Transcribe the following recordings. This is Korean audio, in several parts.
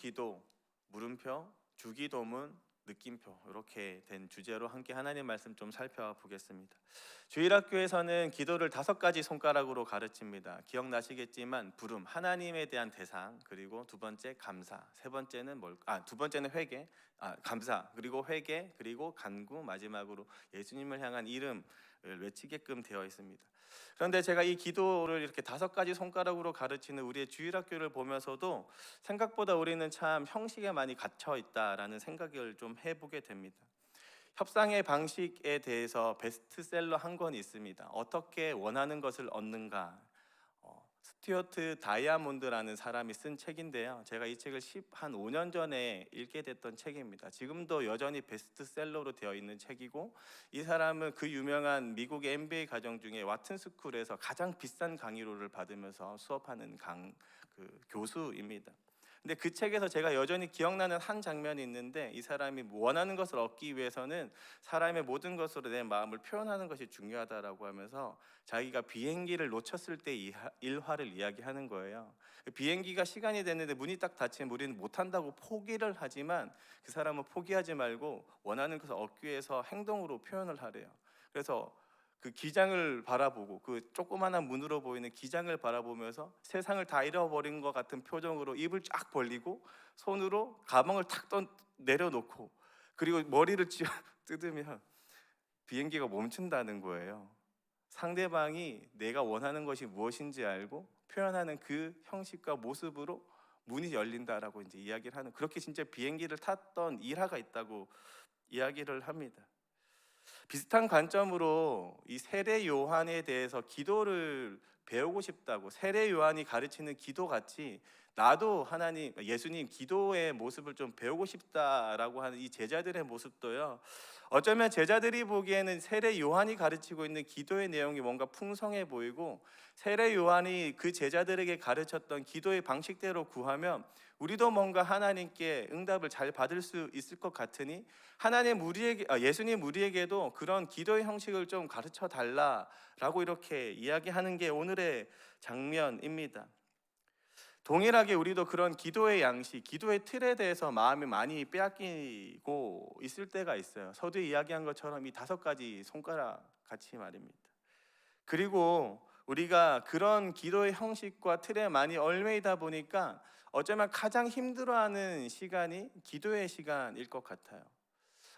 기도, 물음표, 주기도문, 느낌표 이렇게 된 주제로 함께 하나님 말씀 좀 살펴보겠습니다. 주일학교에서는 기도를 5가지 손가락으로 가르칩니다. 기억나시겠지만 부름, 하나님에 대한 대상, 그리고 두 번째 감사, 두 번째는 회개, 감사, 그리고 회개, 그리고 간구, 마지막으로 예수님을 향한 이름을 외치게끔 되어 있습니다. 그런데 제가 이 기도를 이렇게 5가지 손가락으로 가르치는 우리의 주일학교를 보면서도 생각보다 우리는 참 형식에 많이 갇혀 있다라는 생각을 좀 해보게 됩니다. 협상의 방식에 대해서 베스트셀러 한 권 있습니다. 어떻게 원하는 것을 얻는가. 스튜어트 다이아몬드라는 사람이 쓴 책인데요. 제가 이 책을 한 5년 전에 읽게 됐던 책입니다. 지금도 여전히 베스트셀러로 되어 있는 책이고, 이 사람은 그 유명한 미국의 MBA 과정 중에 와튼 스쿨에서 가장 비싼 강의료를 받으면서 수업하는 교수입니다. 근데 그 책에서 제가 여전히 기억나는 한 장면이 있는데, 이 사람이 원하는 것을 얻기 위해서는 사람의 모든 것으로 내 마음을 표현하는 것이 중요하다라고 하면서 자기가 비행기를 놓쳤을 때 일화를 이야기하는 거예요. 비행기가 시간이 됐는데 문이 딱 닫히면 우리는 못한다고 포기를 하지만, 그 사람은 포기하지 말고 원하는 것을 얻기 위해서 행동으로 표현을 하래요. 그래서 그 기장을 바라보고, 그 조그마한 문으로 보이는 기장을 바라보면서 세상을 다 잃어버린 것 같은 표정으로 입을 쫙 벌리고 손으로 가방을 탁 내려놓고, 그리고 머리를 뜯으면 비행기가 멈춘다는 거예요. 상대방이 내가 원하는 것이 무엇인지 알고 표현하는 그 형식과 모습으로 문이 열린다라고 이제 이야기를 하는, 그렇게 진짜 비행기를 탔던 일화가 있다고 이야기를 합니다. 비슷한 관점으로 이 세례 요한에 대해서 기도를 배우고 싶다고, 세례 요한이 가르치는 기도같이 나도 예수님 기도의 모습을 좀 배우고 싶다라고 하는 이 제자들의 모습도요, 어쩌면 제자들이 보기에는 세례 요한이 가르치고 있는 기도의 내용이 뭔가 풍성해 보이고, 세례 요한이 그 제자들에게 가르쳤던 기도의 방식대로 구하면 우리도 뭔가 하나님께 응답을 잘 받을 수 있을 것 같으니, 예수님 우리에게도 그런 기도의 형식을 좀 가르쳐 달라라고 이렇게 이야기하는 게 오늘의 장면입니다. 동일하게 우리도 그런 기도의 양식, 기도의 틀에 대해서 마음이 많이 빼앗기고 있을 때가 있어요. 서두에 이야기한 것처럼 이 5가지 손가락 같이 말입니다. 그리고 우리가 그런 기도의 형식과 틀에 많이 얽매이다 보니까 어쩌면 가장 힘들어하는 시간이 기도의 시간일 것 같아요.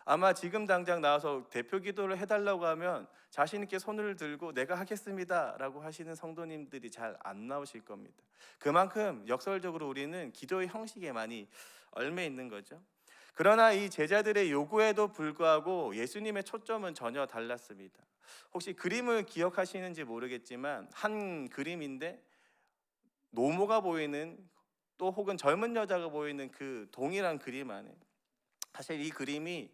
아마 지금 당장 나와서 대표 기도를 해달라고 하면 자신 있게 손을 들고 내가 하겠습니다 라고 하시는 성도님들이 잘 안 나오실 겁니다. 그만큼 역설적으로 우리는 기도의 형식에 많이 얽매 있는 거죠. 그러나 이 제자들의 요구에도 불구하고 예수님의 초점은 전혀 달랐습니다. 혹시 그림을 기억하시는지 모르겠지만, 한 그림인데 노모가 보이는, 또 혹은 젊은 여자가 보이는 그 동일한 그림 안에, 사실 이 그림이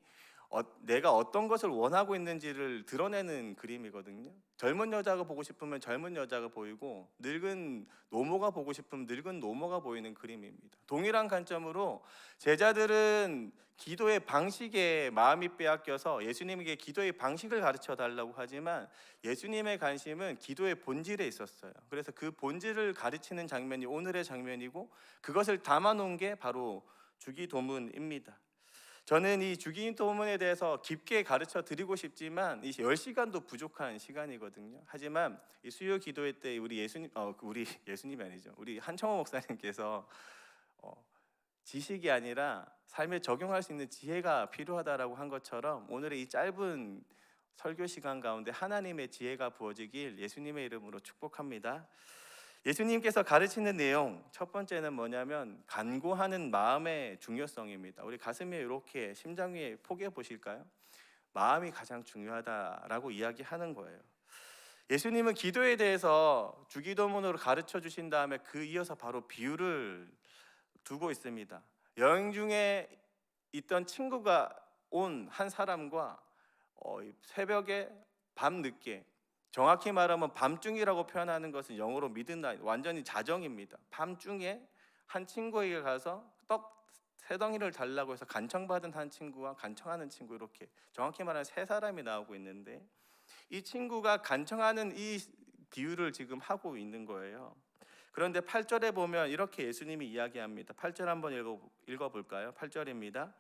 내가 어떤 것을 원하고 있는지를 드러내는 그림이거든요. 젊은 여자가 보고 싶으면 젊은 여자가 보이고, 늙은 노모가 보고 싶으면 늙은 노모가 보이는 그림입니다. 동일한 관점으로 제자들은 기도의 방식에 마음이 빼앗겨서 예수님에게 기도의 방식을 가르쳐 달라고 하지만, 예수님의 관심은 기도의 본질에 있었어요. 그래서 그 본질을 가르치는 장면이 오늘의 장면이고, 그것을 담아놓은 게 바로 주기도문입니다. 저는 이 주기도문에 대해서 깊게 가르쳐 드리고 싶지만 이 10시간도 부족한 시간이거든요. 하지만 이 수요 기도회 때 우리 예수님이 아니죠, 우리 한청호 목사님께서 지식이 아니라 삶에 적용할 수 있는 지혜가 필요하다라고 한 것처럼, 오늘의 이 짧은 설교 시간 가운데 하나님의 지혜가 부어지길 예수님의 이름으로 축복합니다. 예수님께서 가르치는 내용, 첫 번째는 뭐냐면 간구하는 마음의 중요성입니다. 우리 가슴 위에 이렇게 심장 위에 포개해 보실까요? 마음이 가장 중요하다라고 이야기하는 거예요. 예수님은 기도에 대해서 주기도문으로 가르쳐 주신 다음에 그 이어서 바로 비유를 두고 있습니다. 여행 중에 있던 친구가 온 한 사람과 새벽에 밤늦게, 정확히 말하면 밤중이라고 표현하는 것은 영어로 미드나잇, 완전히 자정입니다. 밤중에 한 친구에게 가서 떡 3덩이를 달라고 해서 간청받은 한 친구와 간청하는 친구, 이렇게 정확히 말하면 3사람이 나오고 있는데, 이 친구가 간청하는 이 비유를 지금 하고 있는 거예요. 그런데 8절에 보면 이렇게 예수님이 이야기합니다. 8절 한번 읽어볼까요? 8절입니다.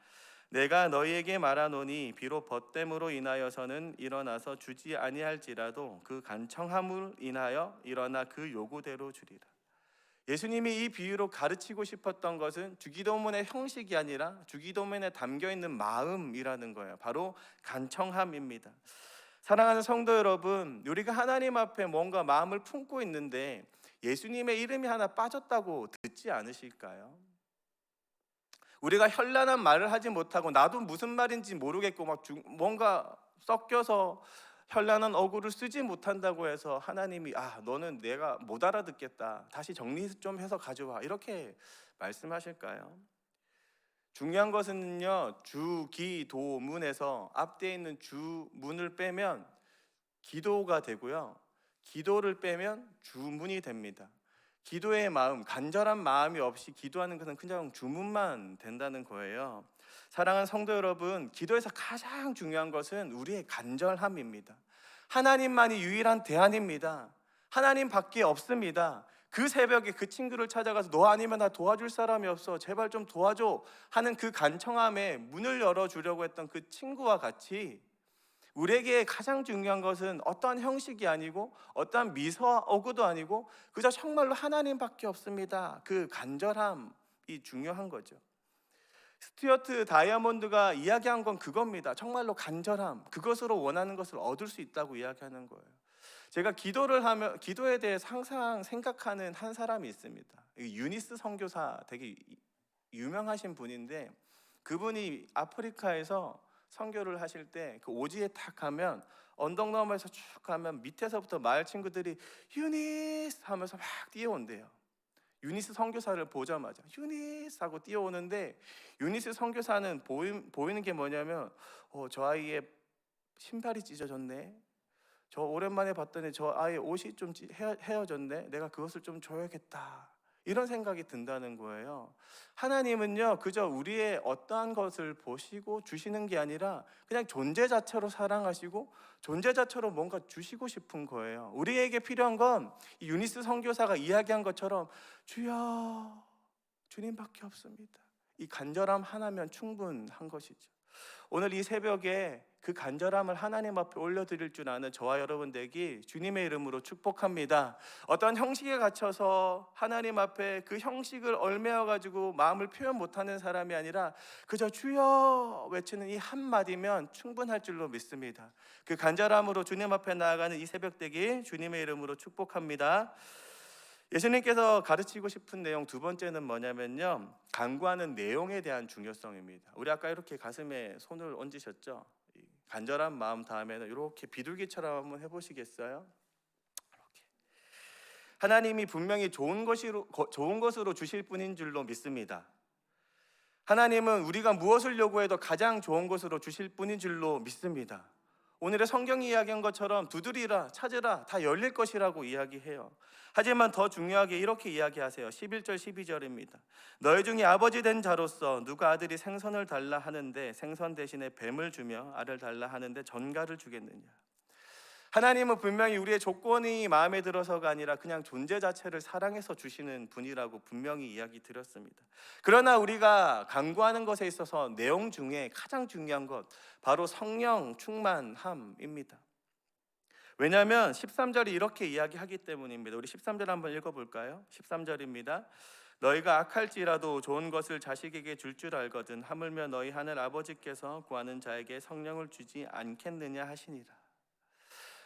내가 너희에게 말하노니 비록 벗됨으로 인하여서는 일어나서 주지 아니할지라도 그 간청함을 인하여 일어나 그 요구대로 주리라. 예수님이 이 비유로 가르치고 싶었던 것은 주기도문의 형식이 아니라 주기도문에 담겨있는 마음이라는 거예요. 바로 간청함입니다. 사랑하는 성도 여러분, 우리가 하나님 앞에 뭔가 마음을 품고 있는데 예수님의 이름이 하나 빠졌다고 듣지 않으실까요? 우리가 현란한 말을 하지 못하고 나도 무슨 말인지 모르겠고 뭔가 섞여서 현란한 어구를 쓰지 못한다고 해서 하나님이 너는 내가 못 알아듣겠다, 다시 정리 좀 해서 가져와, 이렇게 말씀하실까요? 중요한 것은요, 주기도문에서 앞뒤에 있는 주문을 빼면 기도가 되고요, 기도를 빼면 주문이 됩니다. 기도의 마음, 간절한 마음이 없이 기도하는 것은 그냥 주문만 된다는 거예요. 사랑하는 성도 여러분, 기도에서 가장 중요한 것은 우리의 간절함입니다. 하나님만이 유일한 대안입니다. 하나님밖에 없습니다. 그 새벽에 그 친구를 찾아가서 너 아니면 나 도와줄 사람이 없어, 제발 좀 도와줘 하는 그 간청함에 문을 열어주려고 했던 그 친구와 같이 우리에게 가장 중요한 것은 어떠한 형식이 아니고 어떠한 미소와 어구도 아니고 그저 정말로 하나님밖에 없습니다. 그 간절함이 중요한 거죠. 스튜어트 다이아몬드가 이야기한 건 그겁니다. 정말로 간절함, 그것으로 원하는 것을 얻을 수 있다고 이야기하는 거예요. 제가 기도를 하면 기도에 대해서 항상 생각하는 한 사람이 있습니다. 유니스 선교사, 되게 유명하신 분인데 그분이 아프리카에서 선교를 하실 때 그 오지에 탁 가면 언덕 너머에서 쭉 가면 밑에서부터 마을 친구들이 유니스 하면서 막 뛰어온대요. 유니스 선교사를 보자마자 유니스 하고 뛰어오는데, 유니스 선교사는 보이는 게 뭐냐면 저 아이의 신발이 찢어졌네, 저 오랜만에 봤더니 저 아이의 옷이 좀 헤어졌네, 내가 그것을 좀 줘야겠다, 이런 생각이 든다는 거예요. 하나님은요, 그저 우리의 어떠한 것을 보시고 주시는 게 아니라 그냥 존재 자체로 사랑하시고 존재 자체로 뭔가 주시고 싶은 거예요. 우리에게 필요한 건 이 유니스 선교사가 이야기한 것처럼 주여, 주님밖에 없습니다. 이 간절함 하나면 충분한 것이죠. 오늘 이 새벽에 그 간절함을 하나님 앞에 올려드릴 줄 아는 저와 여러분 되기 주님의 이름으로 축복합니다. 어떤 형식에 갇혀서 하나님 앞에 그 형식을 얽매여 가지고 마음을 표현 못하는 사람이 아니라 그저 주여 외치는 이 한마디면 충분할 줄로 믿습니다. 그 간절함으로 주님 앞에 나아가는 이 새벽 되기 주님의 이름으로 축복합니다. 예수님께서 가르치고 싶은 내용 두 번째는 뭐냐면요, 간구하는 내용에 대한 중요성입니다. 우리 아까 이렇게 가슴에 손을 얹으셨죠? 간절한 마음 다음에는 이렇게 비둘기처럼 한번 해보시겠어요? 이렇게. 하나님이 분명히 좋은 것으로 주실 분인 줄로 믿습니다. 하나님은 우리가 무엇을 요구해도 가장 좋은 것으로 주실 분인 줄로 믿습니다. 오늘의 성경이 이야기한 것처럼 두드리라, 찾으라, 다 열릴 것이라고 이야기해요. 하지만 더 중요하게 이렇게 이야기하세요. 11절 12절입니다. 너희 중에 아버지 된 자로서 누가 아들이 생선을 달라 하는데 생선 대신에 뱀을 주며 알을 달라 하는데 전갈을 주겠느냐. 하나님은 분명히 우리의 조건이 마음에 들어서가 아니라 그냥 존재 자체를 사랑해서 주시는 분이라고 분명히 이야기 드렸습니다. 그러나 우리가 간구하는 것에 있어서 내용 중에 가장 중요한 것, 바로 성령 충만함입니다. 왜냐하면 13절이 이렇게 이야기하기 때문입니다. 우리 13절 한번 읽어볼까요? 13절입니다. 너희가 악할지라도 좋은 것을 자식에게 줄 알거든 하물며 너희 하늘 아버지께서 구하는 자에게 성령을 주지 않겠느냐 하시니라.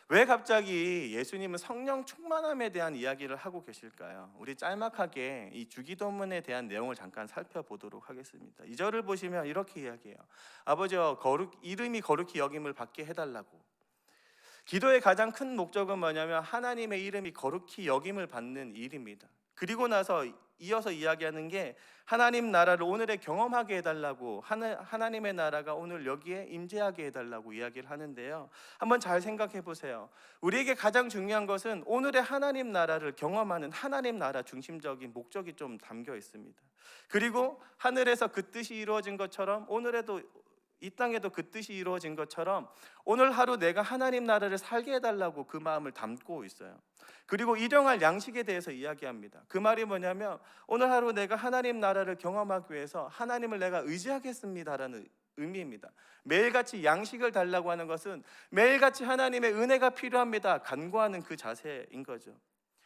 왜 갑자기 예수님은 성령 충만함에 대한 이야기를 하고 계실까요? 우리 짤막하게 이 주기도문에 대한 내용을 잠깐 살펴보도록 하겠습니다. 2절을 보시면 이렇게 이야기해요. 아버지여 이름이 거룩히 여김을 받게 해달라고. 기도의 가장 큰 목적은 뭐냐면 하나님의 이름이 거룩히 여김을 받는 일입니다. 그리고 나서 이어서 이야기하는 게 하나님 나라를 오늘에 경험하게 해달라고, 하나님의 나라가 오늘 여기에 임재하게 해달라고 이야기를 하는데요. 한번 잘 생각해 보세요. 우리에게 가장 중요한 것은 오늘의 하나님 나라를 경험하는 하나님 나라 중심적인 목적이 좀 담겨 있습니다. 그리고 하늘에서 그 뜻이 이루어진 것처럼 오늘에도 이 땅에도 그 뜻이 이루어진 것처럼 오늘 하루 내가 하나님 나라를 살게 해달라고 그 마음을 담고 있어요. 그리고 일용할 양식에 대해서 이야기합니다. 그 말이 뭐냐면 오늘 하루 내가 하나님 나라를 경험하기 위해서 하나님을 내가 의지하겠습니다라는 의미입니다. 매일같이 양식을 달라고 하는 것은 매일같이 하나님의 은혜가 필요합니다 간구하는 그 자세인 거죠.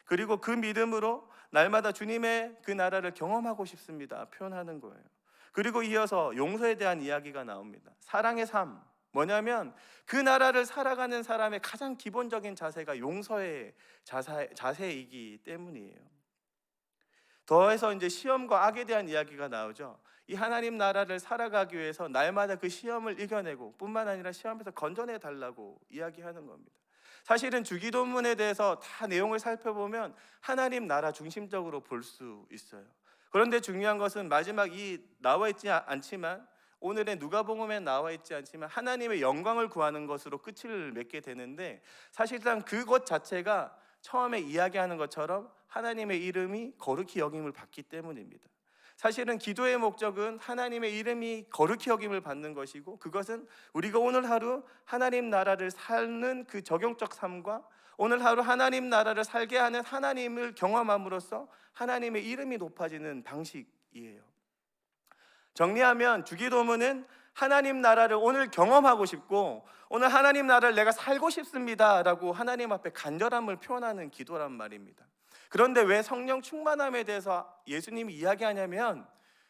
그리고 그 믿음으로 날마다 주님의 그 나라를 경험하고 싶습니다 표현하는 거예요. 그리고 이어서 용서에 대한 이야기가 나옵니다. 사랑의 삶, 뭐냐면 그 나라를 살아가는 사람의 가장 기본적인 자세가 용서의 자세이기 때문이에요. 더해서 이제 시험과 악에 대한 이야기가 나오죠. 이 하나님 나라를 살아가기 위해서 날마다 그 시험을 이겨내고 뿐만 아니라 시험에서 건져내 달라고 이야기하는 겁니다. 사실은 주기도문에 대해서 다 내용을 살펴보면 하나님 나라 중심적으로 볼 수 있어요. 그런데 중요한 것은 마지막 이 나와 있지 않지만 오늘의 누가복음에 나와 있지 않지만 하나님의 영광을 구하는 것으로 끝을 맺게 되는데 사실상 그것 자체가 처음에 이야기하는 것처럼 하나님의 이름이 거룩히 여김을 받기 때문입니다. 사실은 기도의 목적은 하나님의 이름이 거룩히 여김을 받는 것이고 그것은 우리가 오늘 하루 하나님 나라를 사는 그 적용적 삶과 오늘 하루 하나님 나라를 살게 하는 하나님을 경험함으로써 하나님의 이름이 높아지는 방식이에요. 정리하면 주기도문은 하나님 나라를 오늘 경험하고 싶고 오늘 하나님 나라를 내가 살고 싶습니다 라고 하나님 앞에 간절함을 표현하는 기도란 말입니다. 그런데 왜 성령 충만함에 대해서 예수님이 이야기하냐면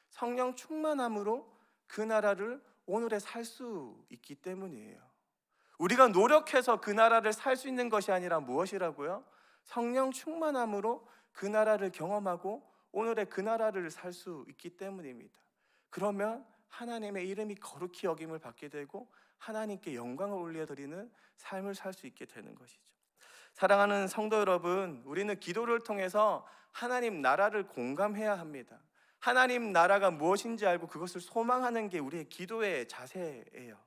성령 충만함으로 그 나라를 오늘에 살 수 있기 때문이에요. 우리가 노력해서 그 나라를 살 수 있는 것이 아니라 무엇이라고요? 성령 충만함으로 그 나라를 경험하고 오늘의 그 나라를 살 수 있기 때문입니다. 그러면 하나님의 이름이 거룩히 여김을 받게 되고 하나님께 영광을 올려드리는 삶을 살 수 있게 되는 것이죠. 사랑하는 성도 여러분, 우리는 기도를 통해서 하나님 나라를 공감해야 합니다. 하나님 나라가 무엇인지 알고 그것을 소망하는 게 우리의 기도의 자세예요.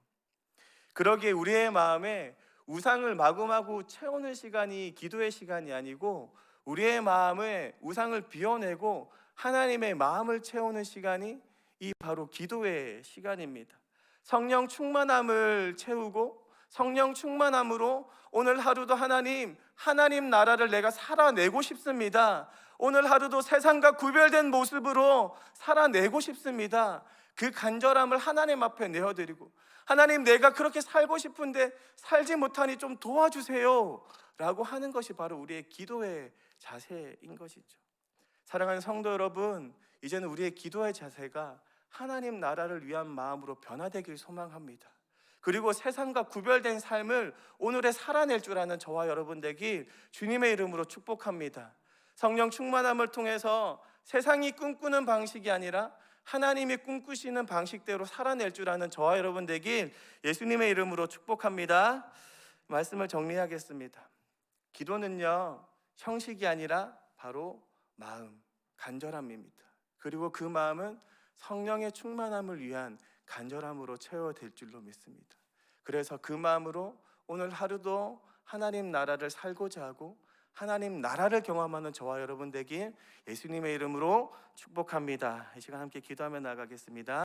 그러기에 우리의 마음에 우상을 마구마구 채우는 시간이 기도의 시간이 아니고 우리의 마음에 우상을 비워내고 하나님의 마음을 채우는 시간이 이 바로 기도의 시간입니다. 성령 충만함을 채우고 성령 충만함으로 오늘 하루도 하나님 나라를 내가 살아내고 싶습니다. 오늘 하루도 세상과 구별된 모습으로 살아내고 싶습니다. 그 간절함을 하나님 앞에 내어드리고 하나님 내가 그렇게 살고 싶은데 살지 못하니 좀 도와주세요 라고 하는 것이 바로 우리의 기도의 자세인 것이죠. 사랑하는 성도 여러분, 이제는 우리의 기도의 자세가 하나님 나라를 위한 마음으로 변화되길 소망합니다. 그리고 세상과 구별된 삶을 오늘에 살아낼 줄 아는 저와 여러분 되길 주님의 이름으로 축복합니다. 성령 충만함을 통해서 세상이 꿈꾸는 방식이 아니라 하나님이 꿈꾸시는 방식대로 살아낼 줄 아는 저와 여러분 되길 예수님의 이름으로 축복합니다. 말씀을 정리하겠습니다. 기도는요, 형식이 아니라 바로 마음, 간절함입니다. 그리고 그 마음은 성령의 충만함을 위한 간절함으로 채워질 줄로 믿습니다. 그래서 그 마음으로 오늘 하루도 하나님 나라를 살고자 하고 하나님 나라를 경험하는 저와 여러분 되길 예수님의 이름으로 축복합니다. 이 시간 함께 기도하며 나가겠습니다.